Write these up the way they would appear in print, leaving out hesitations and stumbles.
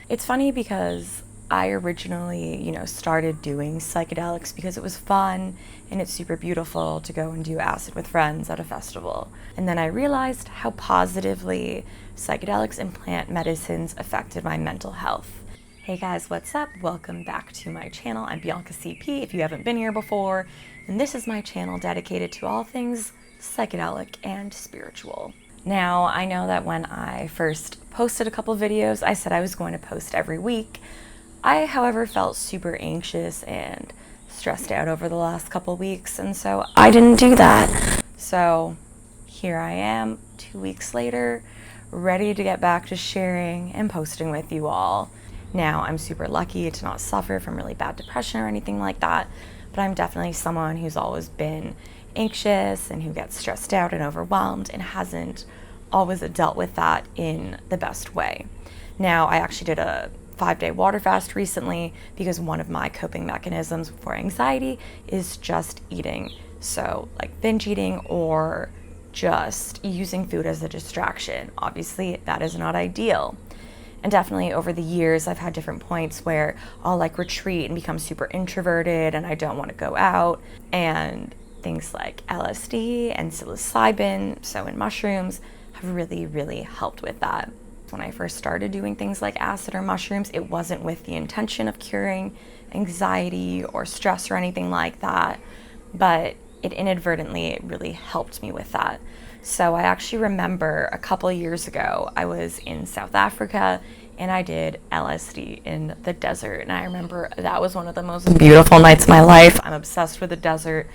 It's funny because I originally, started doing psychedelics because it was fun and it's super beautiful to go and do acid with friends at a festival. And then I realized how positively psychedelics and plant medicines affected my mental health. Hey guys, what's up? Welcome back to my channel. I'm Bianca CP if you haven't been here before, and this is my channel dedicated to all things psychedelic and spiritual. Now, I know that when I first posted a couple videos, I said I was going to post every week. I, however, felt super anxious and stressed out over the last couple weeks, and so I didn't do that. So here I am, 2 weeks later, ready to get back to sharing and posting with you all. Now, I'm super lucky to not suffer from really bad depression or anything like that, but I'm definitely someone who's always been anxious and who gets stressed out and overwhelmed and hasn't always dealt with that in the best way. Now, I actually did a 5-day water fast recently because one of my coping mechanisms for anxiety is just eating. So like binge eating or just using food as a distraction. Obviously, that is not ideal. And definitely over the years, I've had different points where I'll like retreat and become super introverted and I don't want to go out. And things like LSD and psilocybin, so in mushrooms, have really helped with that. When I first started doing things like acid or mushrooms, it wasn't with the intention of curing anxiety or stress or anything like that, but it inadvertently really helped me with that. So I actually remember a couple of years ago, I was in South Africa and I did LSD in the desert. And I remember that was one of the most beautiful nights of my life. I'm obsessed with the desert.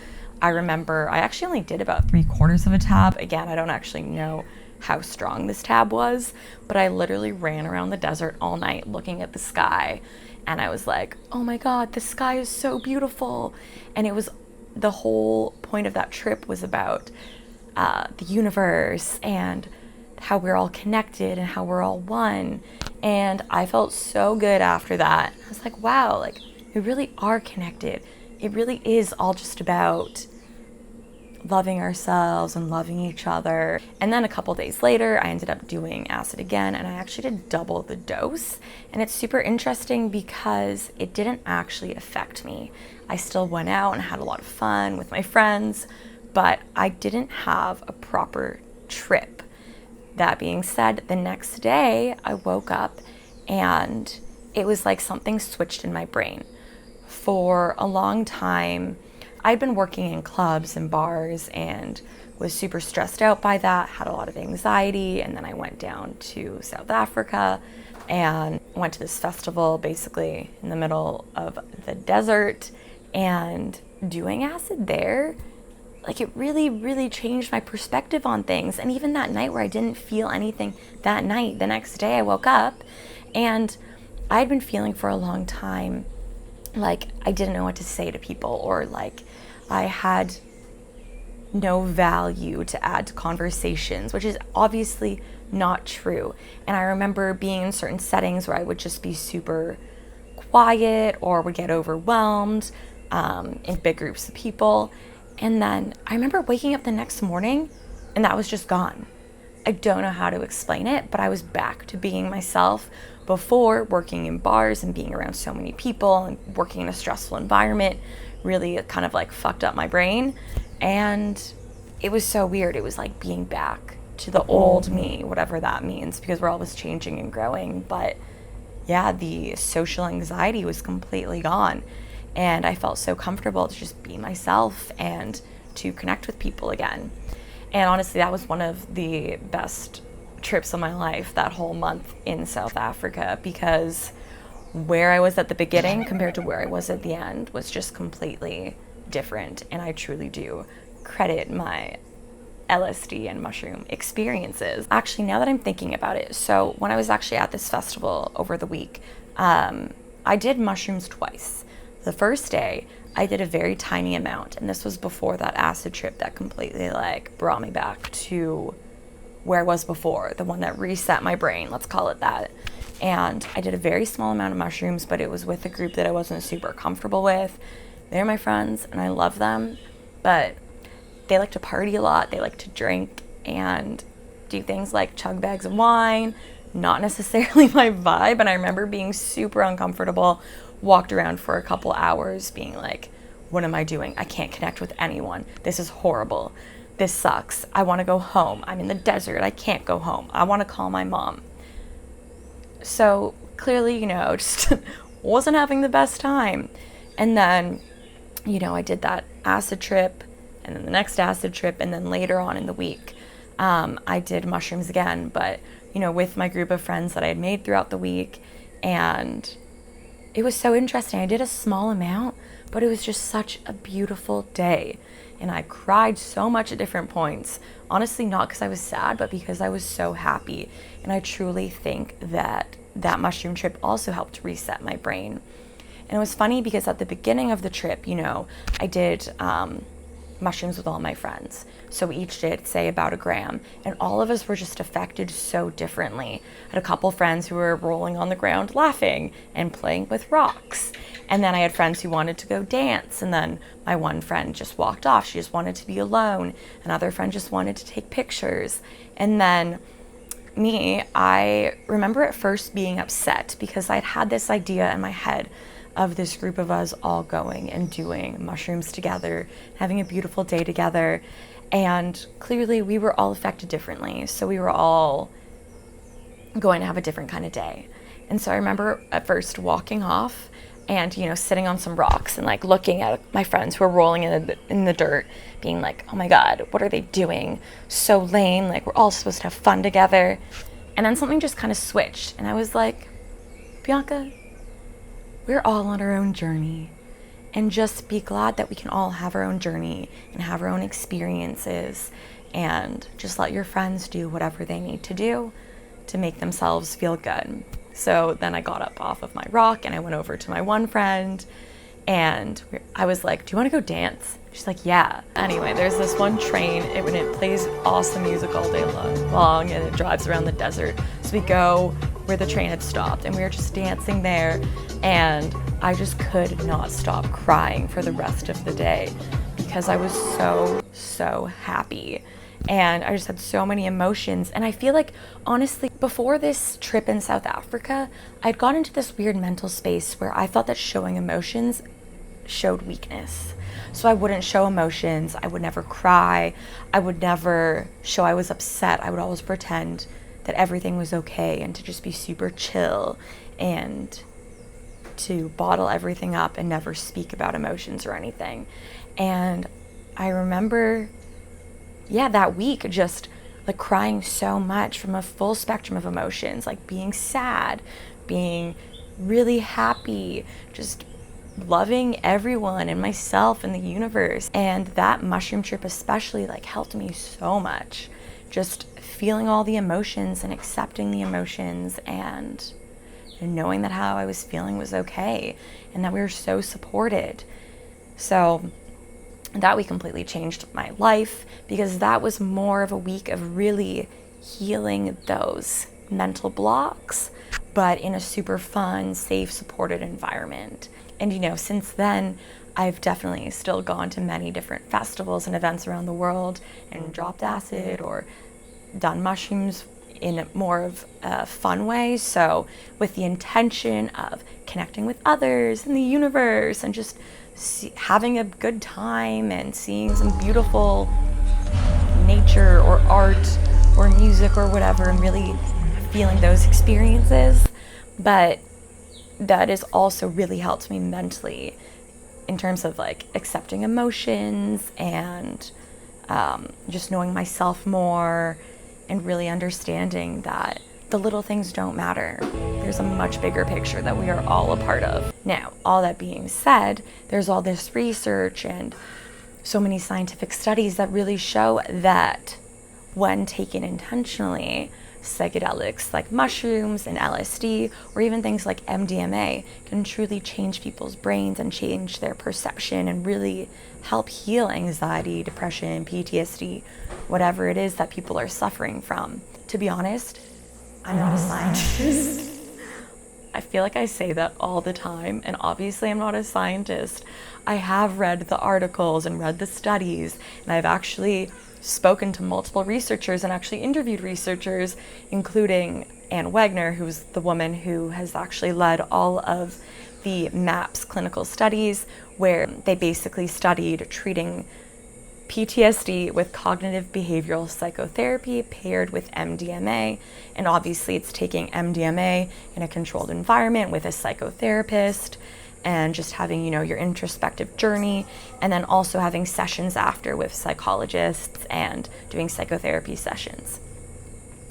I remember I actually only did about 3/4 of a tab. Again, I don't actually know how strong this tab was, but I literally ran around the desert all night looking at the sky. And I was like, oh my God, the sky is so beautiful. And it was, the whole point of that trip was about the universe and how we're all connected and how we're all one. And I felt so good after that. I was like, wow, like we really are connected. It really is all just about loving ourselves and loving each other. And then a couple days later, I ended up doing acid again, and I actually did double the dose. And it's super interesting because it didn't actually affect me. I still went out and had a lot of fun with my friends, but I didn't have a proper trip. That being said, the next day I woke up and it was like something switched in my brain. For a long time, I'd been working in clubs and bars and was super stressed out by that, had a lot of anxiety, and then I went down to South Africa and went to this festival basically in the middle of the desert, and doing acid there, like it really changed my perspective on things. And even that night where I didn't feel anything that night, the next day I woke up and I'd been feeling for a long time like I didn't know what to say to people, or like I had no value to add to conversations, which is obviously not true. And I remember being in certain settings where I would just be super quiet or would get overwhelmed in big groups of people. And then I remember waking up the next morning and that was just gone. I don't know how to explain it, but I was back to being myself. Before, working in bars and being around so many people and working in a stressful environment really kind of like fucked up my brain. And it was so weird. It was like being back to the old me, whatever that means, because we're always changing and growing. But yeah, the social anxiety was completely gone. And I felt so comfortable to just be myself and to connect with people again. And honestly, that was one of the best trips of my life, that whole month in South Africa, because where I was at the beginning compared to where I was at the end was just completely different. And I truly do credit my LSD and mushroom experiences. Actually, now that I'm thinking about it, so when I was actually at this festival over the week, I did mushrooms twice. The first day, I did a very tiny amount, and this was before that acid trip that completely like brought me back to where I was before, the one that reset my brain, let's call it that. And I did a very small amount of mushrooms, but it was with a group that I wasn't super comfortable with. They're my friends and I love them, but they like to party a lot, they like to drink and do things like chug bags of wine, not necessarily my vibe. And I remember being super uncomfortable, walked around for a couple hours being like, what am I doing? I can't connect with anyone. This is horrible. This sucks. I want to go home. I'm in the desert. I can't go home. I want to call my mom. So clearly, just wasn't having the best time. And then, I did that acid trip, and then the next acid trip, and then later on in the week, I did mushrooms again, but, with my group of friends that I had made throughout the week. And it was so interesting. I did a small amount, but it was just such a beautiful day. And I cried so much at different points. Honestly, not because I was sad, but because I was so happy. And I truly think that mushroom trip also helped reset my brain. And it was funny because at the beginning of the trip, I did mushrooms with all my friends. So we each did, say, about 1 gram. And all of us were just affected so differently. I had a couple friends who were rolling on the ground laughing and playing with rocks. And then I had friends who wanted to go dance. And then my one friend just walked off. She just wanted to be alone. Another friend just wanted to take pictures. And then me, I remember at first being upset because I'd had this idea in my head of this group of us all going and doing mushrooms together, having a beautiful day together. And clearly we were all affected differently. So we were all going to have a different kind of day. And so I remember at first walking off and, sitting on some rocks and like looking at my friends who were rolling in the dirt, being like, oh my God, what are they doing? So lame. Like, we're all supposed to have fun together. And then something just kind of switched. And I was like, Bianca, we're all on our own journey. And just be glad that we can all have our own journey and have our own experiences, and just let your friends do whatever they need to do to make themselves feel good. So then I got up off of my rock and I went over to my one friend and I was like, do you want to go dance? She's like, yeah. Anyway, there's this one train and it plays awesome music all day long and it drives around the desert. So we go where the train had stopped and we were just dancing there, and I just could not stop crying for the rest of the day because I was so happy. And I just had so many emotions. And I feel like, honestly, before this trip in South Africa, I'd got into this weird mental space where I thought that showing emotions showed weakness. So I wouldn't show emotions. I would never cry. I would never show I was upset. I would always pretend that everything was okay and to just be super chill and to bottle everything up and never speak about emotions or anything. And I remember that week just like crying so much from a full spectrum of emotions, like being sad, being really happy, just loving everyone and myself and the universe. And that mushroom trip especially like helped me so much, just feeling all the emotions and accepting the emotions and knowing that how I was feeling was okay and that we were so supported. So that week completely changed my life because that was more of a week of really healing those mental blocks, but in a super fun, safe, supported environment. And since then, I've definitely still gone to many different festivals and events around the world and dropped acid or done mushrooms in more of a fun way. So with the intention of connecting with others in the universe and just having a good time and seeing some beautiful nature or art or music or whatever and really feeling those experiences. But that has also really helped me mentally in terms of like accepting emotions and just knowing myself more and really understanding that the little things don't matter. There's a much bigger picture that we are all a part of. Now, all that being said, there's all this research and so many scientific studies that really show that when taken intentionally, psychedelics like mushrooms and LSD, or even things like MDMA, can truly change people's brains and change their perception and really help heal anxiety, depression, PTSD, whatever it is that people are suffering from. To be honest, I'm not a scientist. I feel like I say that all the time, and obviously I'm not a scientist. I have read the articles and read the studies, and I've actually spoken to multiple researchers and actually interviewed researchers, including Anne Wagner, who's the woman who has actually led all of the MAPS clinical studies, where they basically studied treating PTSD with cognitive behavioral psychotherapy paired with MDMA. And obviously it's taking MDMA in a controlled environment with a psychotherapist and just having, your introspective journey, and then also having sessions after with psychologists and doing psychotherapy sessions.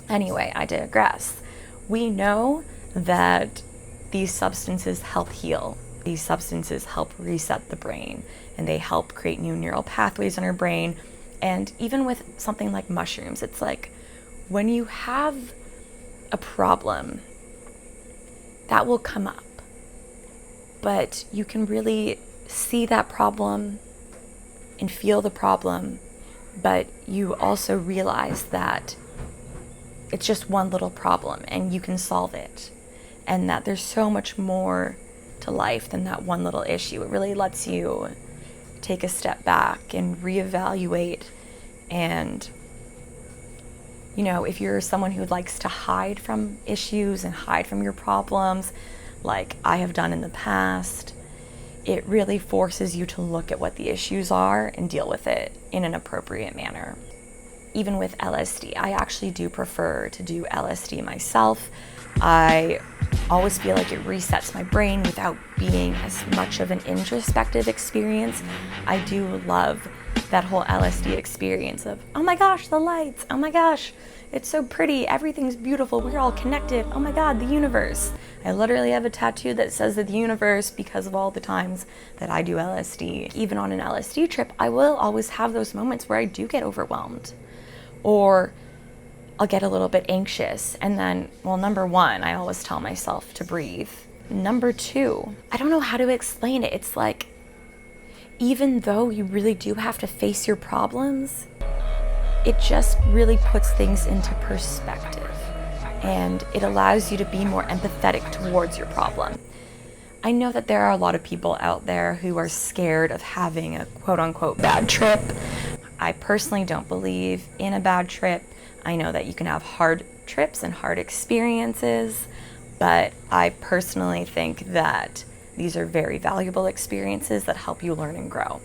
Anyway, I digress. We know that these substances help heal. These substances help reset the brain, and they help create new neural pathways in our brain. And even with something like mushrooms, it's like when you have a problem, that will come up. But you can really see that problem and feel the problem, but you also realize that it's just one little problem and you can solve it, and that there's so much more to life than that one little issue. It really lets you take a step back and reevaluate. And if you're someone who likes to hide from issues and hide from your problems, like I have done in the past, it really forces you to look at what the issues are and deal with it in an appropriate manner. Even with LSD, I actually do prefer to do LSD myself. I always feel like it resets my brain without being as much of an introspective experience. I do love that whole LSD experience of, oh my gosh, the lights, oh my gosh, it's so pretty, everything's beautiful, we're all connected, oh my god, the universe. I literally have a tattoo that says that the universe, because of all the times that I do LSD. Even on an LSD trip, I will always have those moments where I do get overwhelmed, or I'll get a little bit anxious. And then, number one, I always tell myself to breathe. Number two, I don't know how to explain it. It's like, even though you really do have to face your problems, it just really puts things into perspective, and it allows you to be more empathetic towards your problem. I know that there are a lot of people out there who are scared of having a quote-unquote bad trip. I personally don't believe in a bad trip. I know that you can have hard trips and hard experiences, but I personally think that these are very valuable experiences that help you learn and grow.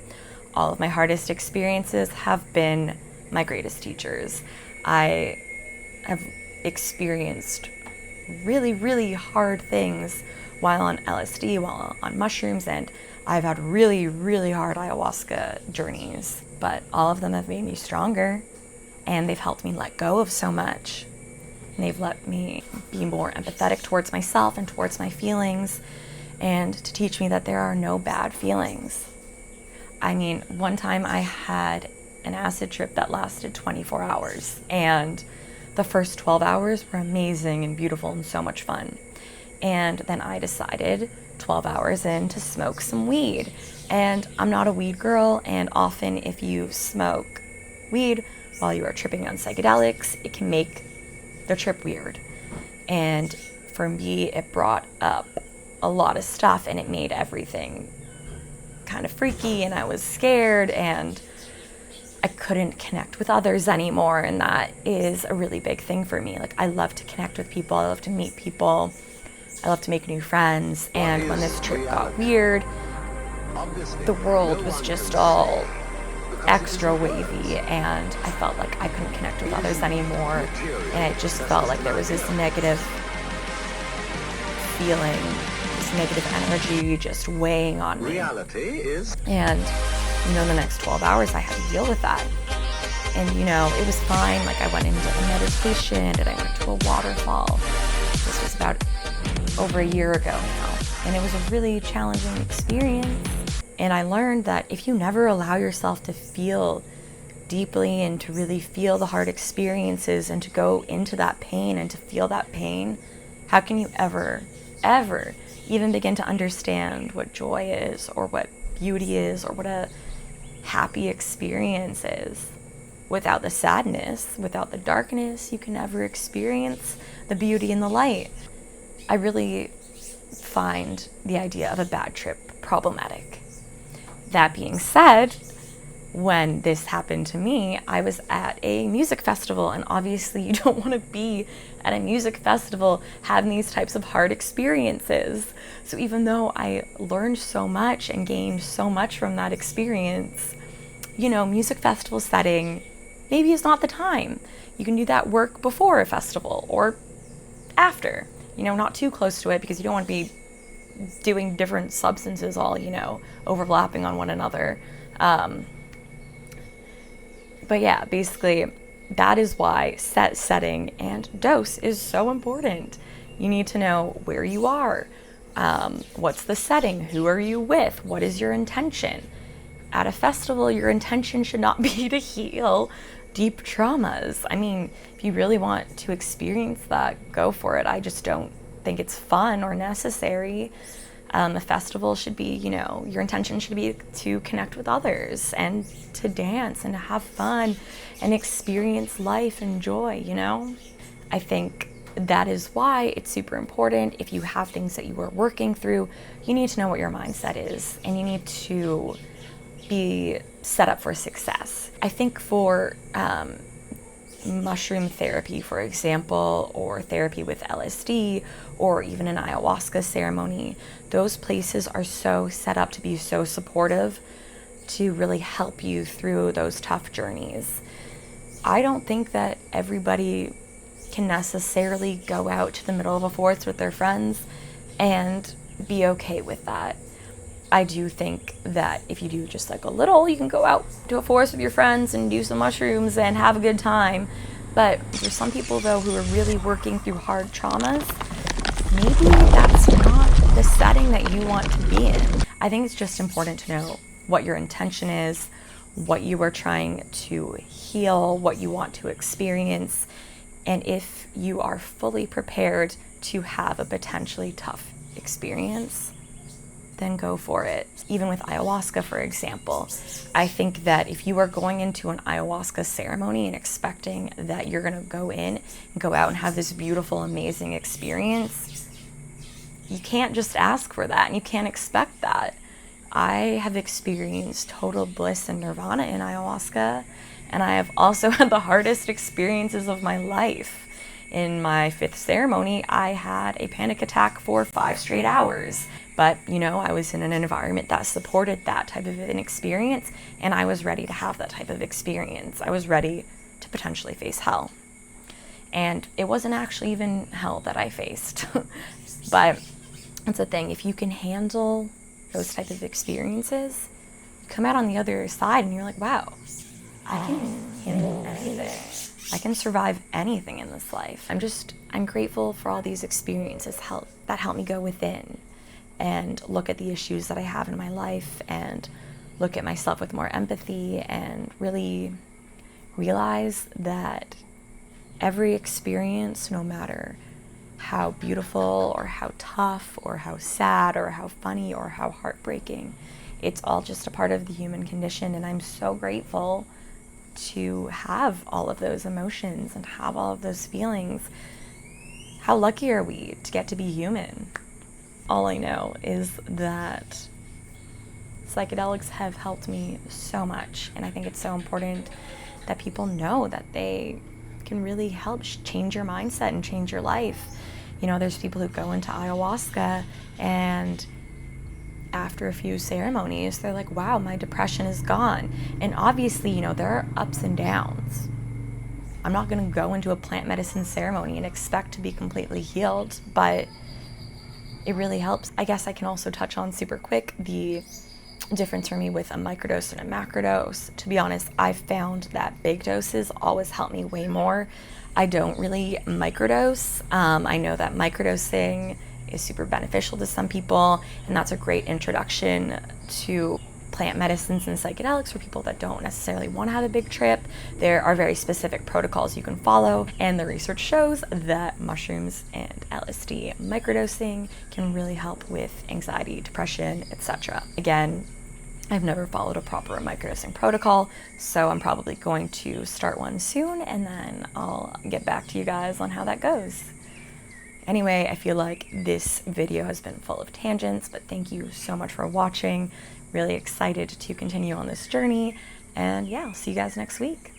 All of my hardest experiences have been my greatest teachers. I have experienced really, really hard things while on LSD, while on mushrooms, and I've had really, really hard ayahuasca journeys, but all of them have made me stronger, and they've helped me let go of so much. And they've let me be more empathetic towards myself and towards my feelings, and to teach me that there are no bad feelings. I mean, one time I had an acid trip that lasted 24 hours, and the first 12 hours were amazing and beautiful and so much fun. And then I decided 12 hours in to smoke some weed. And I'm not a weed girl, and often if you smoke weed while you are tripping on psychedelics, it can make the trip weird. And for me, it brought up a lot of stuff, and it made everything kind of freaky, and I was scared, and I couldn't connect with others anymore, and that is a really big thing for me. Like, I love to connect with people, I love to meet people, I love to make new friends, and when this trip got weird, the world was just all extra wavy, and I felt like I couldn't connect with others anymore, and it just felt like there was this negative feeling, this negative energy just weighing on me. And the next 12 hours I had to deal with that. And it was fine. Like, I went into a meditation and I went to a waterfall. This was about over a year ago now. And it was a really challenging experience. And I learned that if you never allow yourself to feel deeply and to really feel the hard experiences and to go into that pain and to feel that pain, how can you ever even begin to understand what joy is, or what beauty is, or what a happy experience is? Without the sadness, without the darkness, you can never experience the beauty and the light. I really find the idea of a bad trip problematic. That being said, when this happened to me, I was at a music festival, and obviously you don't want to be at a music festival having these types of hard experiences. So even though I learned so much and gained so much from that experience, you know, music festival setting maybe is not the time. You can do that work before a festival or after, you know, not too close to it, because you don't want to be doing different substances all, you know, overlapping on one another. But yeah, basically, that is why setting and dose is so important. You need to know where you are, what's the setting, who are you with, what is your intention. At a festival, your intention should not be to heal deep traumas. I mean, if you really want to experience that, go for it. I just don't think it's fun or necessary. A festival should be, you know, your intention should be to connect with others and to dance and to have fun and experience life and joy, you know? I think that is why it's super important. If you have things that you are working through, you need to know what your mindset is, and you need to be set up for success. I think for mushroom therapy, for example, or therapy with LSD, or even an ayahuasca ceremony, those places are so set up to be so supportive to really help you through those tough journeys. I don't think that everybody can necessarily go out to the middle of a forest with their friends and be okay with that. I do think that if you do just like a little, you can go out to a forest with your friends and do some mushrooms and have a good time. But for some people, though, who are really working through hard traumas, maybe that's not the setting that you want to be in. I think it's just important to know what your intention is, what you are trying to heal, what you want to experience, and if you are fully prepared to have a potentially tough experience, then go for it. Even with ayahuasca, for example, I think that if you are going into an ayahuasca ceremony and expecting that you're going to go in and go out and have this beautiful, amazing experience, you can't just ask for that, and you can't expect that. I have experienced total bliss and nirvana in ayahuasca, and I have also had the hardest experiences of my life. In my 5th ceremony, I had a panic attack for 5 straight hours. But, you know, I was in an environment that supported that type of an experience, and I was ready to have that type of experience. I was ready to potentially face hell. And it wasn't actually even hell that I faced. But that's the thing, if you can handle those type of experiences, you come out on the other side and you're like, wow, I can handle anything. I can survive anything in this life. I'm grateful for all these experiences that help me go within and look at the issues that I have in my life and look at myself with more empathy and really realize that every experience, no matter how beautiful or how tough or how sad or how funny or how heartbreaking, it's all just a part of the human condition. And I'm so grateful to have all of those emotions and have all of those feelings. How lucky are we to get to be human? All I know is that psychedelics have helped me so much, and I think it's so important that people know that they can really help change your mindset and change your life. You know, there's people who go into ayahuasca and after a few ceremonies, they're like, wow, my depression is gone. And obviously, you know, there are ups and downs. I'm not going to go into a plant medicine ceremony and expect to be completely healed, but it really helps. I guess I can also touch on super quick the difference for me with a microdose and a macrodose. To be honest, I've found that big doses always help me way more. I don't really microdose. I know that microdosing is super beneficial to some people, and that's a great introduction to plant medicines and psychedelics for people that don't necessarily want to have a big trip. There are very specific protocols you can follow, and the research shows that mushrooms and LSD microdosing can really help with anxiety, depression, etc. Again, I've never followed a proper microdosing protocol, so I'm probably going to start one soon, and then I'll get back to you guys on how that goes. Anyway, I feel like this video has been full of tangents, but thank you so much for watching. Really excited to continue on this journey, And yeah, I'll see you guys next week.